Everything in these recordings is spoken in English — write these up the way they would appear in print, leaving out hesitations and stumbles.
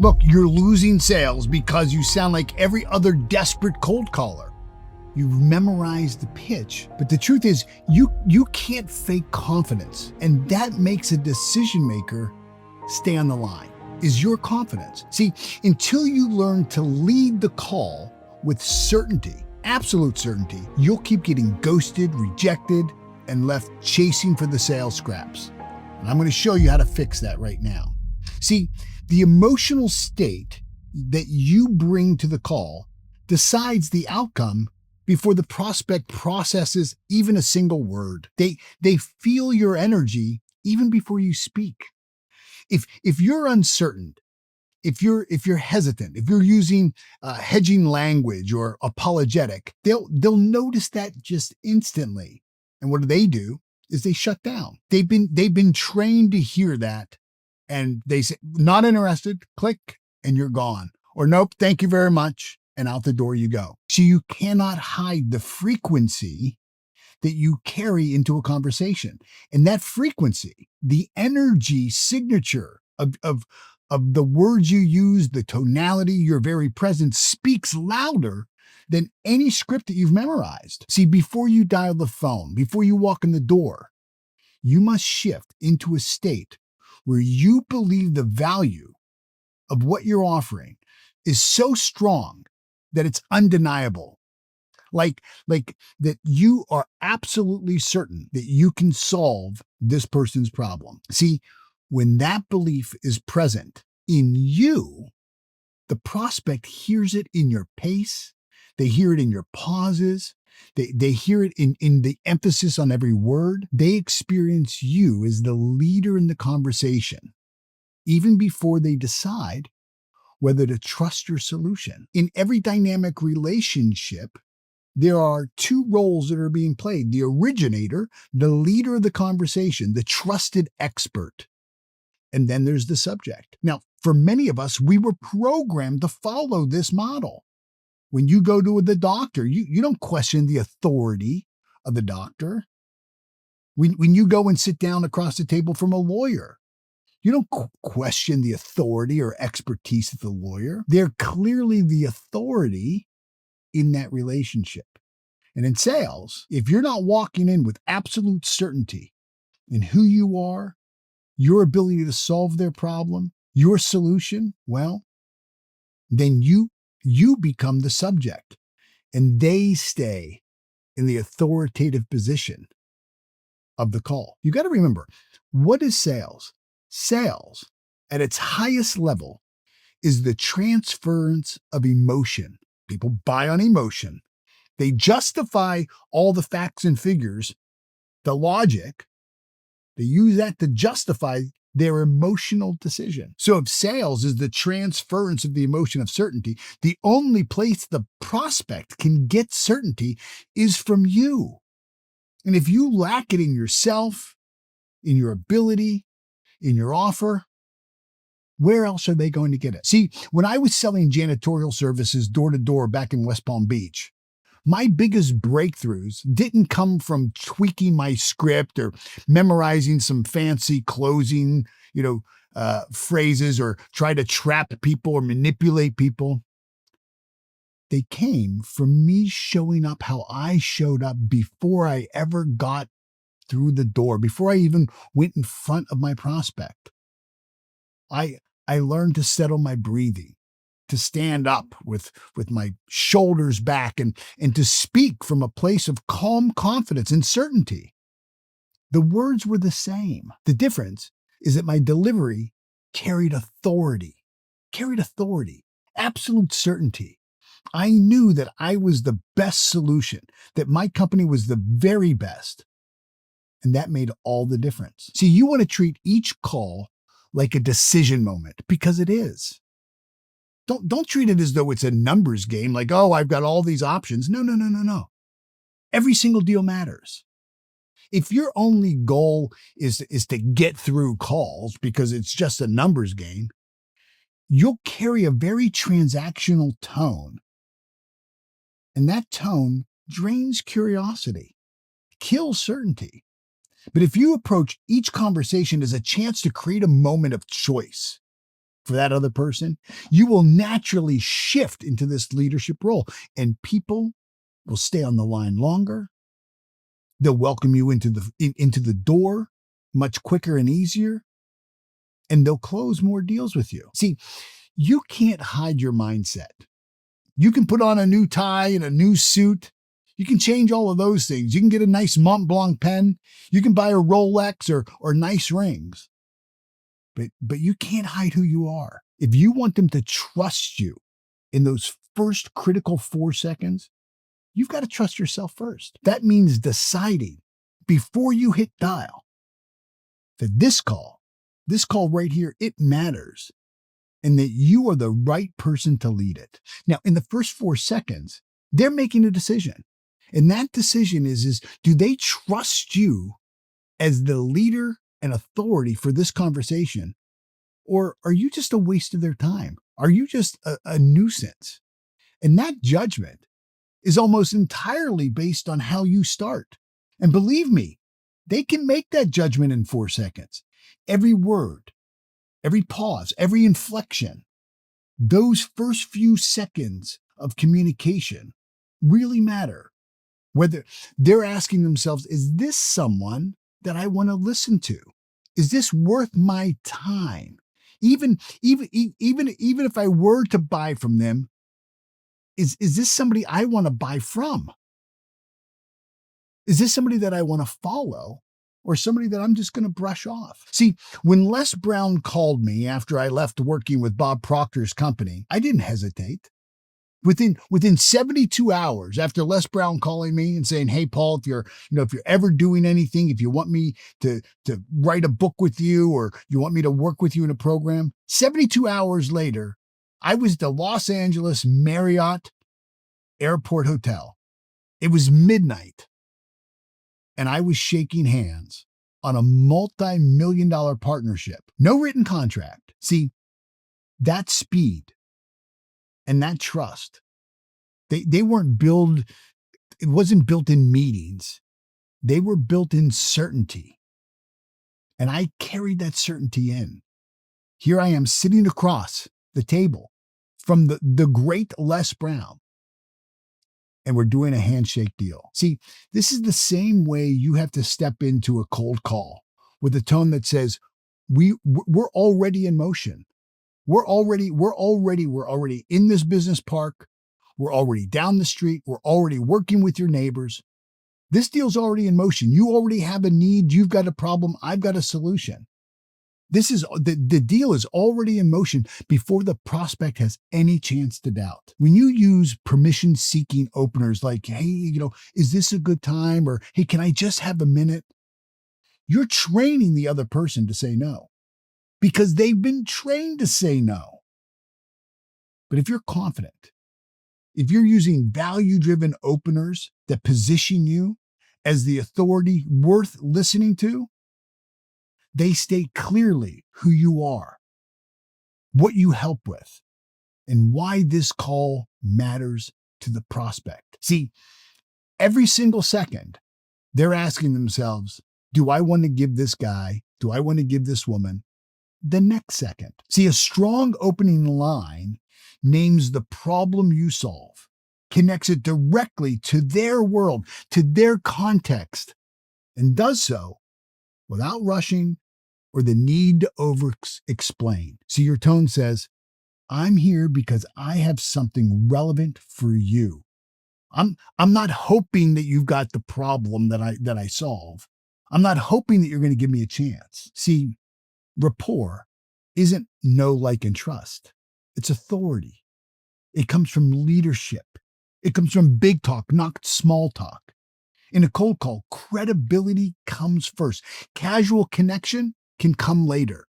Look, you're losing sales because you sound like every other desperate cold caller. You've memorized the pitch, but the truth is you can't fake confidence, and that makes a decision maker stay on the line, is your confidence. See, until you learn to lead the call with certainty, absolute certainty, you'll keep getting ghosted, rejected, and left chasing for the sales scraps. And I'm going to show you how to fix that right now. See, the emotional state that you bring to the call decides the outcome before the prospect processes even a single word. They feel your energy even before you speak. If you're uncertain, if you're hesitant, if you're using hedging language or apologetic, they'll notice that just instantly. And what do? Is they shut down. They've been trained to hear that, and they say, not interested, click, and you're gone. Or nope, thank you very much, and out the door you go. So you cannot hide the frequency that you carry into a conversation. And that frequency, the energy signature of the words you use, the tonality, your very presence, speaks louder than any script that you've memorized. See, before you dial the phone, before you walk in the door, you must shift into a state where you believe the value of what you're offering is so strong that it's undeniable. Like that you are absolutely certain that you can solve this person's problem. See, when that belief is present in you, the prospect hears it in your pace. They hear it in your pauses. They hear it in the emphasis on every word. They experience you as the leader in the conversation, even before they decide whether to trust your solution. In every dynamic relationship, there are two roles that are being played: the originator, the leader of the conversation, the trusted expert. And then there's the subject. Now, for many of us, we were programmed to follow this model. When you go to the doctor, you don't question the authority of the doctor. When you go and sit down across the table from a lawyer, you don't question the authority or expertise of the lawyer. They're clearly the authority in that relationship. And in sales, if you're not walking in with absolute certainty in who you are, your ability to solve their problem, your solution, well, then you become the subject, and they stay in the authoritative position of the call. You got to remember, what is sales? Sales, at its highest level, is the transference of emotion. People buy on emotion. They justify all the facts and figures, the logic. They use that to justify their emotional decision. So if sales is the transference of the emotion of certainty, the only place the prospect can get certainty is from you. And if you lack it in yourself, in your ability, in your offer, where else are they going to get it? See, when I was selling janitorial services door to door back in West Palm Beach, my biggest breakthroughs didn't come from tweaking my script or memorizing some fancy closing, phrases, or try to trap people or manipulate people. They came from me showing up how I showed up before I ever got through the door, before I even went in front of my prospect. I learned to settle my breathing, to stand up with my shoulders back, and to speak from a place of calm confidence and certainty. The words were the same. The difference is that my delivery carried authority, absolute certainty. I knew that I was the best solution, that my company was the very best. And that made all the difference. See, you want to treat each call like a decision moment, because it is. Don't treat it as though it's a numbers game, like, oh, I've got all these options. No. Every single deal matters. If your only goal is to get through calls because it's just a numbers game, you'll carry a very transactional tone. And that tone drains curiosity, kills certainty. But if you approach each conversation as a chance to create a moment of choice, for that other person, you will naturally shift into this leadership role, and people will stay on the line longer. They'll welcome you into the door much quicker and easier, and they'll close more deals with you. See, you can't hide your mindset. You can put on a new tie and a new suit. You can change all of those things. You can get a nice Mont Blanc pen. You can buy a Rolex or nice rings. But you can't hide who you are. If you want them to trust you in those first critical 4 seconds, you've got to trust yourself first. That means deciding before you hit dial that this call right here, it matters, and that you are the right person to lead it. Now, in the first 4 seconds, they're making a decision. And that decision is do they trust you as the leader and authority for this conversation? Or are you just a waste of their time? Are you just a nuisance? And that judgment is almost entirely based on how you start. And believe me, they can make that judgment in 4 seconds. Every word, every pause, every inflection, those first few seconds of communication really matter. Whether they're asking themselves, is this someone that I want to listen to? Is this worth my time? Even if I were to buy from them, is this somebody I want to buy from? Is this somebody that I want to follow, or somebody that I'm just going to brush off? See, when Les Brown called me after I left working with Bob Proctor's company, I didn't hesitate. Within 72 hours after Les Brown calling me and saying, "Hey, Paul, if you're ever doing anything, if you want me to write a book with you, or you want me to work with you in a program," 72 hours later, I was at the Los Angeles Marriott Airport Hotel. It was midnight, and I was shaking hands on a multi-million-dollar partnership. No written contract. See, that speed and that trust, they weren't built, it wasn't built in meetings. They were built in certainty. And I carried that certainty in. Here I am sitting across the table from the great Les Brown, and we're doing a handshake deal. See, this is the same way you have to step into a cold call with a tone that says, we're already in motion. We're already in this business park. We're already down the street. We're already working with your neighbors. This deal's already in motion. You already have a need. You've got a problem. I've got a solution. The deal is already in motion before the prospect has any chance to doubt. When you use permission-seeking openers like, "Hey, is this a good time?" or, "Hey, can I just have a minute?" You're training the other person to say no, because they've been trained to say no. But if you're confident, if you're using value-driven openers that position you as the authority worth listening to, they state clearly who you are, what you help with, and why this call matters to the prospect. See, every single second, they're asking themselves, do I want to give this guy, do I want to give this woman the next second? See, a strong opening line names the problem you solve, connects it directly to their world, to their context, and does so without rushing or the need to over-explain. See, your tone says, I'm here because I have something relevant for you. I'm not hoping that you've got the problem that I solve. I'm not hoping that you're going to give me a chance. See, rapport isn't know, like, and trust. It's authority. It comes from leadership. It comes from big talk, not small talk. In a cold call, credibility comes first. Casual connection can come later.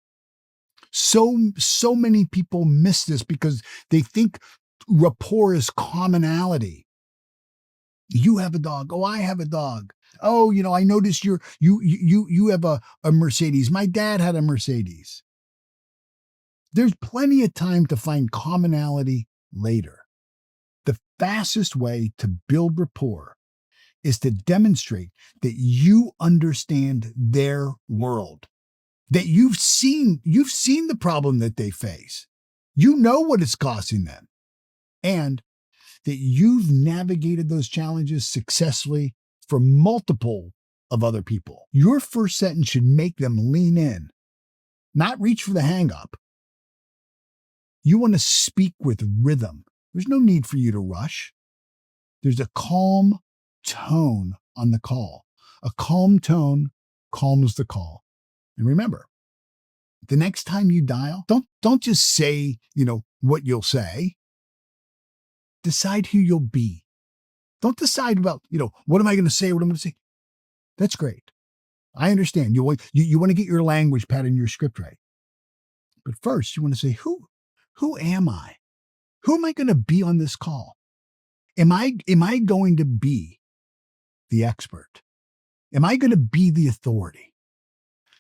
So many people miss this because they think rapport is commonality. You have a dog. Oh, I have a dog. Oh, I noticed you have a Mercedes. My dad had a Mercedes. There's plenty of time to find commonality later. The fastest way to build rapport is to demonstrate that you understand their world. that you've seen the problem that they face. You know what it's costing them, and that you've navigated those challenges successfully for multiple of other people. Your first sentence should make them lean in, not reach for the hang up. You want to speak with rhythm. There's no need for you to rush. There's a calm tone on the call. A calm tone calms the call. And remember, the next time you dial, don't just say, what you'll say. Decide who you'll be. Don't decide about, what am I going to say, what I'm going to say. That's great. I understand. You want to get your language pattern, your script right. But first, you want to say, who am I? Who am I going to be on this call? Am I going to be the expert? Am I going to be the authority?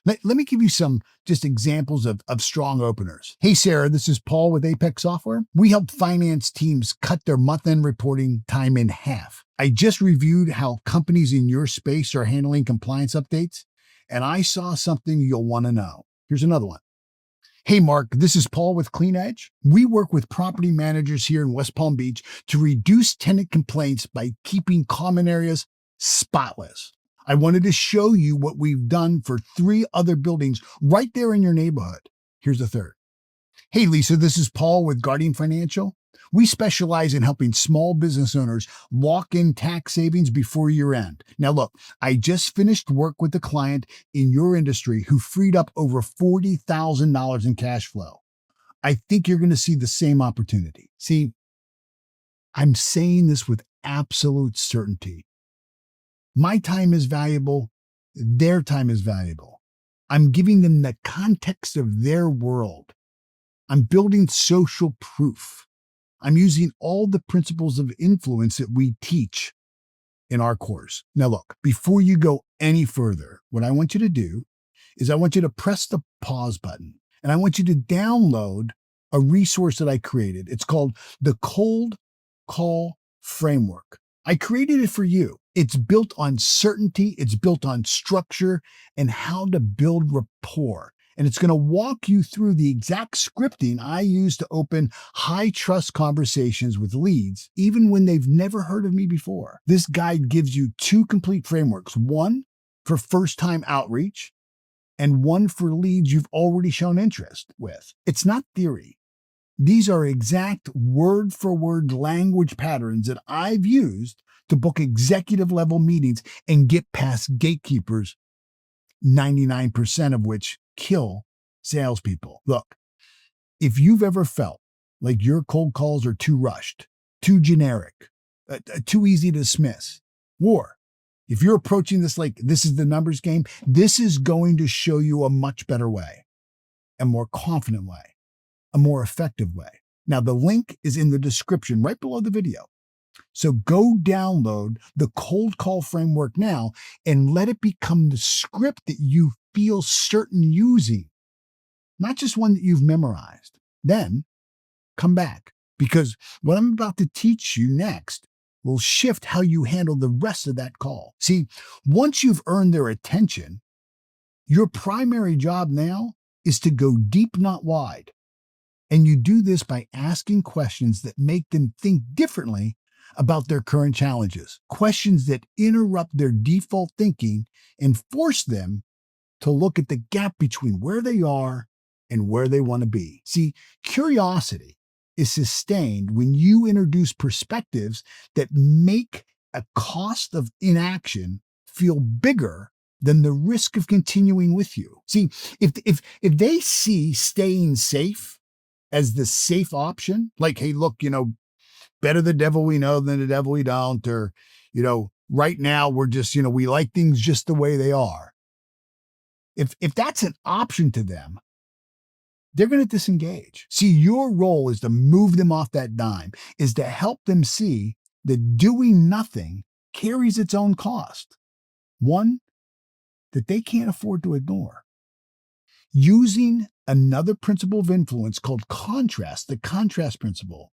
Let me give you some just examples of strong openers. Hey, Sarah, this is Paul with Apex Software. We help finance teams cut their month-end reporting time in half. I just reviewed how companies in your space are handling compliance updates, and I saw something you'll want to know. Here's another one. Hey, Mark, this is Paul with Clean Edge. We work with property managers here in West Palm Beach to reduce tenant complaints by keeping common areas spotless. I wanted to show you what we've done for 3 other buildings right there in your neighborhood. Here's the third. Hey, Lisa, this is Paul with Guardian Financial. We specialize in helping small business owners lock in tax savings before year end. Now, look, I just finished work with a client in your industry who freed up over $40,000 in cash flow. I think you're going to see the same opportunity. See, I'm saying this with absolute certainty. My time is valuable. Their time is valuable. I'm giving them the context of their world. I'm building social proof. I'm using all the principles of influence that we teach in our course. Now, look, before you go any further, what I want you to do is I want you to press the pause button, and I want you to download a resource that I created. It's called the Cold Call Framework. I created it for you. It's built on certainty, it's built on structure, and how to build rapport. And it's going to walk you through the exact scripting I use to open high-trust conversations with leads, even when they've never heard of me before. This guide gives you 2 complete frameworks, one for first-time outreach and one for leads you've already shown interest with. It's not theory. These are exact word-for-word language patterns that I've used to book executive-level meetings and get past gatekeepers, 99% of which kill salespeople. Look, if you've ever felt like your cold calls are too rushed, too generic, too easy to dismiss, or if you're approaching this like this is the numbers game, this is going to show you a much better way, a more confident way, a more effective way. Now, the link is in the description right below the video. So go download the Cold Call Framework now and let it become the script that you feel certain using, not just one that you've memorized. Then come back, because what I'm about to teach you next will shift how you handle the rest of that call. See, once you've earned their attention, your primary job now is to go deep, not wide. And you do this by asking questions that make them think differently about their current challenges, questions that interrupt their default thinking and force them to look at the gap between where they are and where they want to be. See, curiosity is sustained when you introduce perspectives that make a cost of inaction feel bigger than the risk of continuing with you. See, if they see staying safe as the safe option, like, hey, look, better the devil we know than the devil we don't, or, right now we're just, we like things just the way they are. If that's an option to them, they're going to disengage. See, your role is to move them off that dime, is to help them see that doing nothing carries its own cost, one that they can't afford to ignore. Using another principle of influence called contrast, the contrast principle,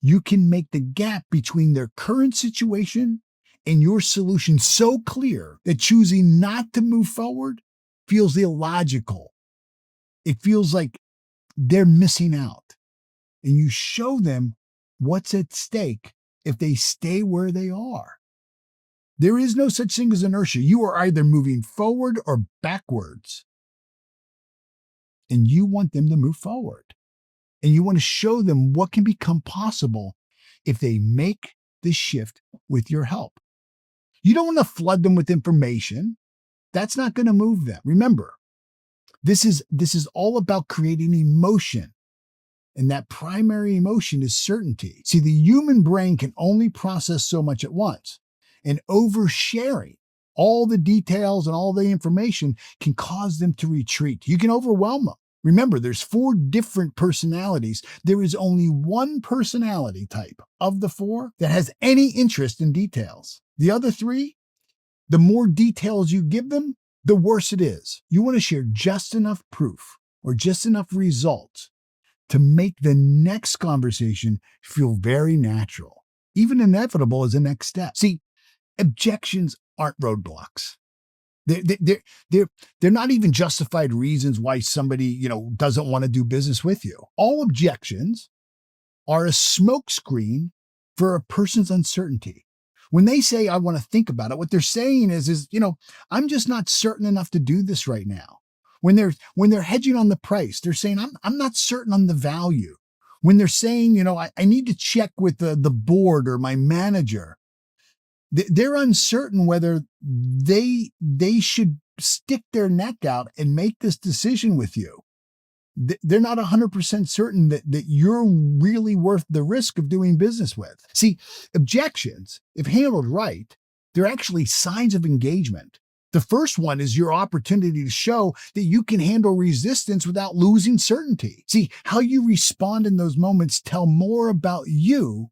you can make the gap between their current situation and your solution so clear that choosing not to move forward feels illogical It feels like they're missing out. And you show them what's at stake if they stay where they are. There is no such thing as inertia. You are either moving forward or backwards. And you want them to move forward. And you want to show them what can become possible if they make the shift with your help. You don't want to flood them with information. That's not going to move them. Remember, this is all about creating emotion. And that primary emotion is certainty. See, the human brain can only process so much at once. And oversharing all the details and all the information can cause them to retreat. You can overwhelm them. Remember, there's 4 different personalities. There is only one personality type of the 4 that has any interest in details. The other 3, the more details you give them, the worse it is. You want to share just enough proof or just enough results to make the next conversation feel very natural, even inevitable as a next step. See, objections aren't roadblocks. They're not even justified reasons why somebody, doesn't want to do business with you. All objections are a smokescreen for a person's uncertainty. When they say, I want to think about it, what they're saying is, I'm just not certain enough to do this right now. When they're hedging on the price, they're saying, I'm not certain on the value. When they're saying, I need to check with the board or my manager, they're uncertain whether they should stick their neck out and make this decision with you. They're not 100% certain that you're really worth the risk of doing business with. See, objections, if handled right, they're actually signs of engagement. The first one is your opportunity to show that you can handle resistance without losing certainty. See, how you respond in those moments tell more about you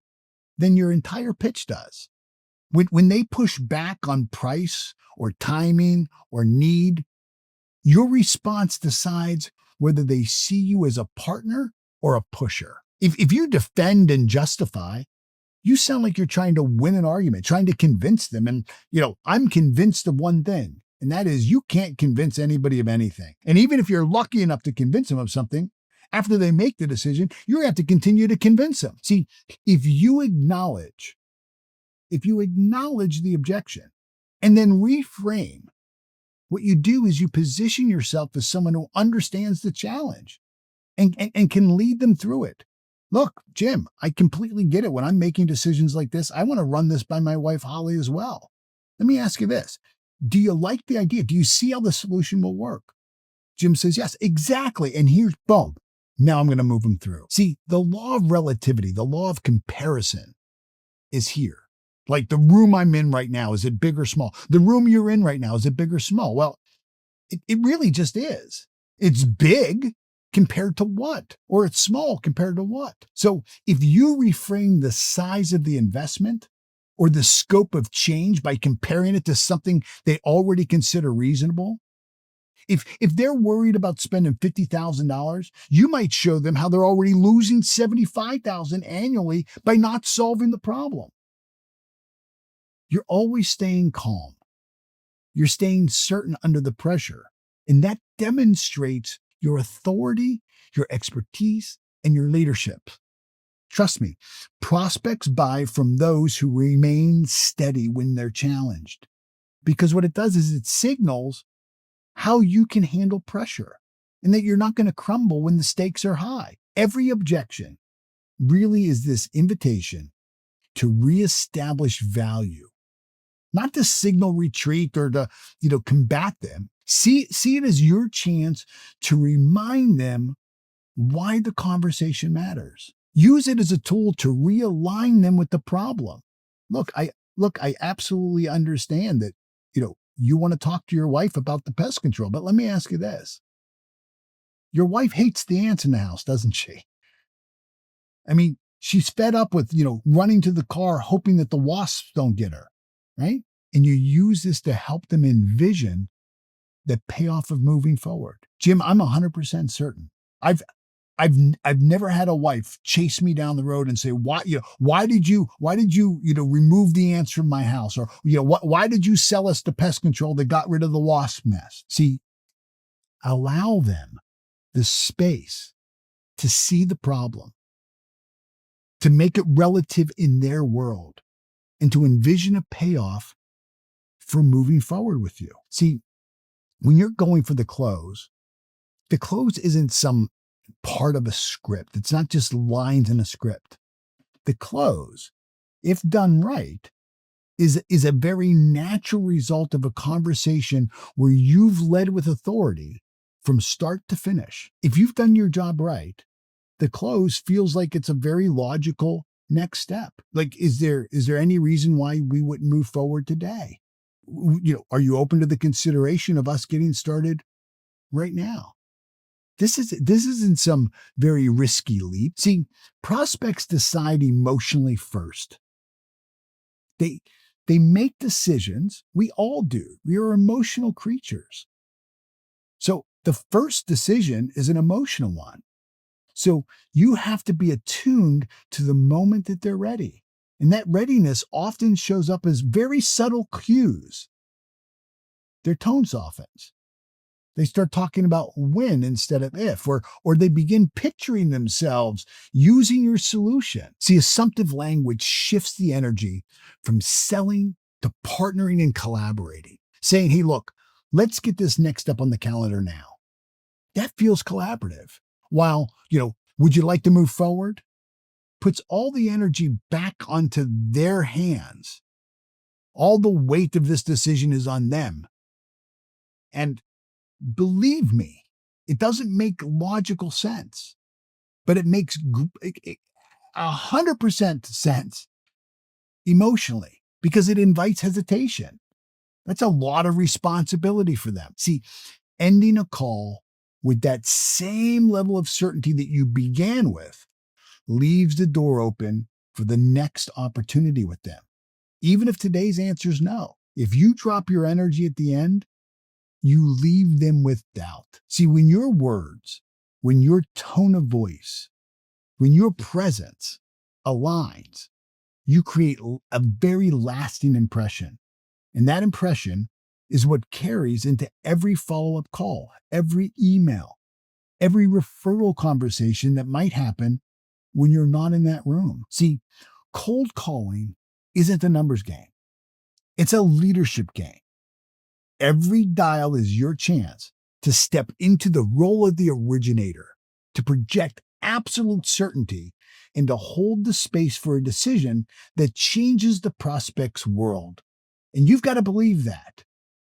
than your entire pitch does. When they push back on price or timing or need, your response decides whether they see you as a partner or a pusher. If you defend and justify, you sound like you're trying to win an argument, trying to convince them. And, I'm convinced of one thing, and that is you can't convince anybody of anything. And even if you're lucky enough to convince them of something, after they make the decision, you're going to have to continue to convince them. See, if you acknowledge the objection and then reframe, what you do is you position yourself as someone who understands the challenge and can lead them through it. Look, Jim, I completely get it. When I'm making decisions like this, I want to run this by my wife, Holly, as well. Let me ask you this. Do you like the idea? Do you see how the solution will work? Jim says, yes, exactly. And here's boom. Now I'm going to move them through. See, the law of relativity, the law of comparison is here. Like the room I'm in right now, is it big or small? The room you're in right now, is it big or small? Well, it really just is. It's big compared to what? Or it's small compared to what? So if you reframe the size of the investment or the scope of change by comparing it to something they already consider reasonable, if they're worried about spending $50,000, you might show them how they're already losing $75,000 annually by not solving the problem. You're always staying calm. You're staying certain under the pressure. And that demonstrates your authority, your expertise, and your leadership. Trust me, prospects buy from those who remain steady when they're challenged. Because what it does is it signals how you can handle pressure and that you're not going to crumble when the stakes are high. Every objection really is this invitation to reestablish value. Not to signal retreat or to, combat them. See it as your chance to remind them why the conversation matters. Use it as a tool to realign them with the problem. Look, I absolutely understand that, you want to talk to your wife about the pest control, but let me ask you this. Your wife hates the ants in the house, doesn't she? I mean, she's fed up with, running to the car hoping that the wasps don't get her. Right? And you use this to help them envision the payoff of moving forward. Jim, I'm 100% certain. I've never had a wife chase me down the road and say, why did you remove the ants from my house? Or, why did you sell us the pest control that got rid of the wasp nest? See, allow them the space to see the problem, to make it relative in their world, and to envision a payoff for moving forward with you. See, when you're going for the close isn't some part of a script. It's not just lines in a script. The close, if done right, is a very natural result of a conversation where you've led with authority from start to finish. If you've done your job right, the close feels like it's a very logical next step. Like, is there any reason why we wouldn't move forward today? Are you open to the consideration of us getting started right now? This isn't some very risky leap. See, prospects decide emotionally first. They make decisions. We all do. We are emotional creatures. So the first decision is an emotional one. So you have to be attuned to the moment that they're ready. And that readiness often shows up as very subtle cues. Their tone softens. They start talking about when instead of if, or they begin picturing themselves using your solution. See, assumptive language shifts the energy from selling to partnering and collaborating. Saying, hey, look, let's get this next step on the calendar now. That feels collaborative. While, would you like to move forward? Puts all the energy back onto their hands. All the weight of this decision is on them. And believe me, it doesn't make logical sense, but it makes 100% sense emotionally because it invites hesitation. That's a lot of responsibility for them. See, ending a call with that same level of certainty that you began with leaves the door open for the next opportunity with them. Even if today's answer is no, if you drop your energy at the end, you leave them with doubt. See, when your words, when your tone of voice, when your presence aligns, you create a very lasting impression. And that impression is what carries into every follow-up call, every email, every referral conversation that might happen when you're not in that room. See, cold calling isn't a numbers game. It's a leadership game. Every dial is your chance to step into the role of the originator, to project absolute certainty, and to hold the space for a decision that changes the prospect's world. And you've got to believe that.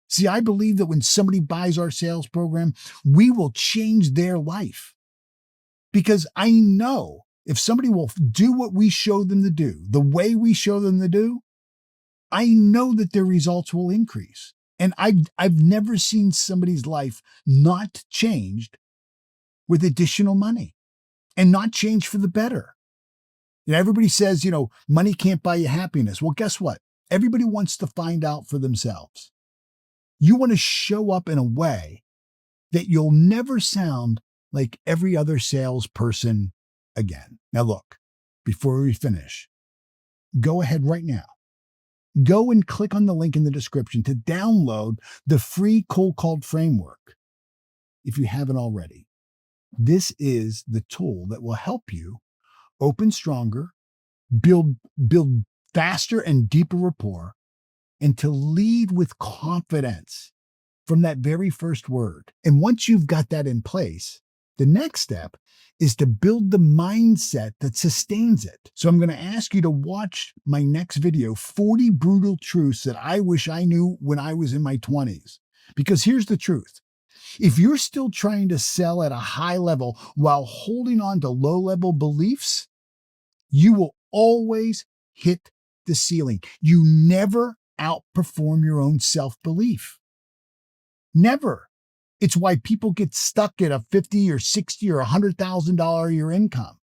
See, I believe that when somebody buys our sales program, we will change their life. Because I know if somebody will do what we show them to do, the way we show them to do, I know that their results will increase. And I've never seen somebody's life not changed with additional money and not changed for the better. Everybody says, money can't buy you happiness. Well, guess what? Everybody wants to find out for themselves. You want to show up in a way that you'll never sound like every other salesperson again. Now, look, before we finish, go ahead right now. Go and click on the link in the description to download the free cold call framework if you haven't already. This is the tool that will help you open stronger, build faster and deeper rapport, and to lead with confidence from that very first word. And once you've got that in place, the next step is to build the mindset that sustains it. So I'm going to ask you to watch my next video, 40 Brutal Truths That I Wish I Knew When I Was in My 20s. Because here's the truth. If you're still trying to sell at a high level while holding on to low-level beliefs, you will always hit the ceiling. You never outperform your own self-belief. Never. It's why people get stuck at a $50 or $60 or $100,000 a year income.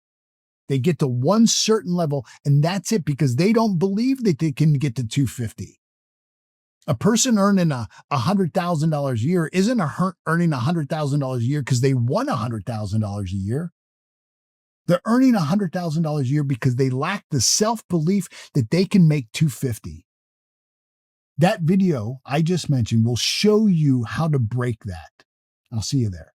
They get to one certain level and that's it because they don't believe that they can get to 250. A person earning $100,000 a year isn't earning $100,000 a year because they won $100,000 a year. They're earning $100,000 a year because they lack the self-belief that they can make 250. That video I just mentioned will show you how to break that. I'll see you there.